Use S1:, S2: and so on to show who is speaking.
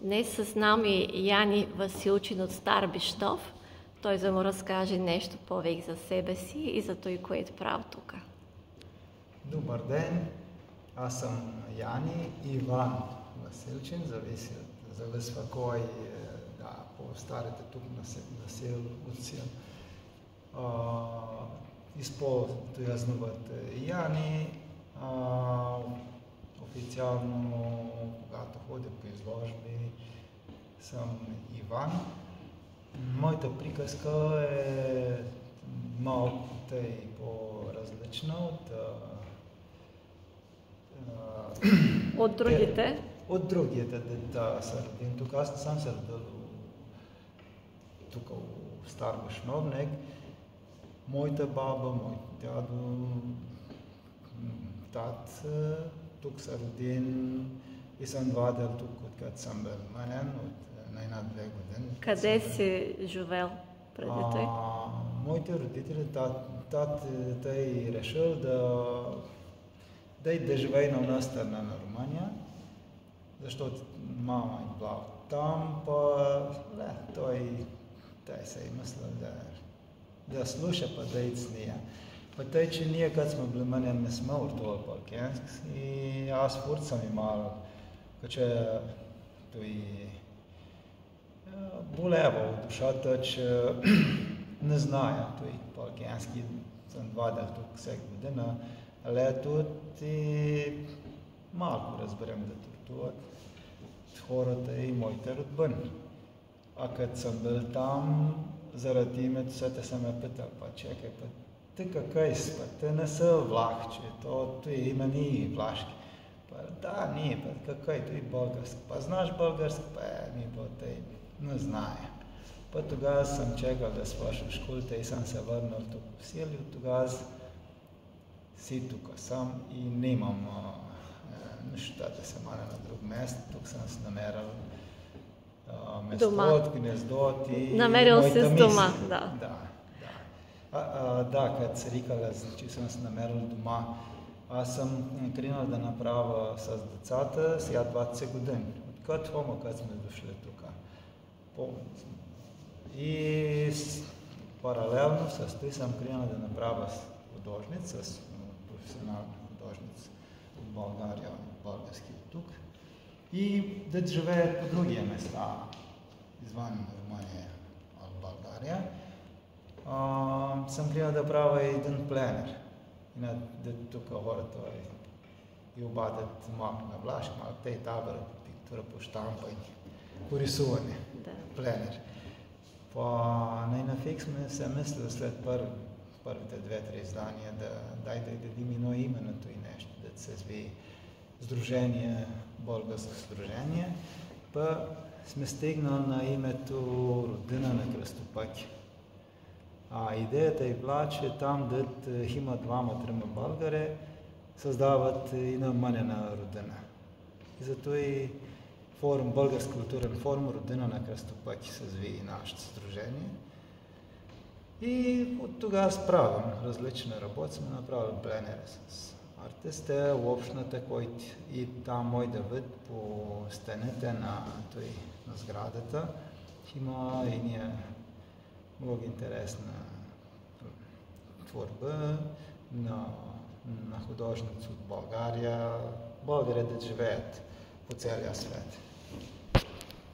S1: Днес с нами Яни Василчин от Стар Биштов. Той да му разкаже нещо повече за себе си и за той, което прави тук.
S2: Добър ден, аз съм Яни Иван Василчин, зависва кой по старите тук насел от сил. Използват Яни, официално, когато ходя по изложби, съм Иван. Моята приказка е малко тъй по-различна
S1: от другите.
S2: От другите, да, са роден тук. Аз не съм се родил тук в Стар Биштов. Моята баба, моят дядо, тат, тук са роден и съм вадил тук, откъдето съм бил манен, от на 1-2 години.
S1: Къде си живел преди той?
S2: Моите родители, той решил да живее на една страна на Румъния, защото мама е била там, той се е мислил да слуша да идва с нея. Тъй, че ние, като сме били манен, не сме уртували балкански и аз фурт съм имал, че той болева от душата, че не зная той балкански, съм вадил тук всяка година, лето и малко разберем да тортуват хората и моите родбини. А като съм бил там, заради името се съм ме питал, чекай, ти какъй си, ти не си влахче, той има ние влашки. Да, ние, какъй, той български. Знаеш български? Ние тъй не зная. Тогава съм чекал да свършим школата и съм се върнал тук в сил и тогава си тук съм и нямам неща да се маня на друг место. Тук съм се намерил место, гнездо и
S1: намерил се с дома,
S2: да. Да, като се рикала, че съм се намерил дома. Аз съм тръгнал да направя с децата сега 20 години. Откъде хома, като сме дошли тук. И паралелно с това съм тръгнал да направя художник, с професионален художник от България, български тук. И да живеят по другия места, извън Румъния, в България. Съм тръгнал да правя един пленер. Тук хората и обадят малко на влашки, малко те и табъра по пиктура, по щампане, по рисуване, пленер. На фикс сме се мислили след първите 2-3 издания да дадим едно име на това нещо, да се зви Сдружение, българско сдружение. Сме стигнали на името Родина на кръстопътя. Идеята е била, че там дет има 2-3 българи, създават една манена родина. И зато и форум, български културен форум Родина на кръстопътя се зви нашето сдружение. И от тогава справям различни работи, сме направили пленери с артисти, общната, който и там мой да вид по стените на сградата. Има едния много интересна творба на художници от България, българи да живеят по целия свет.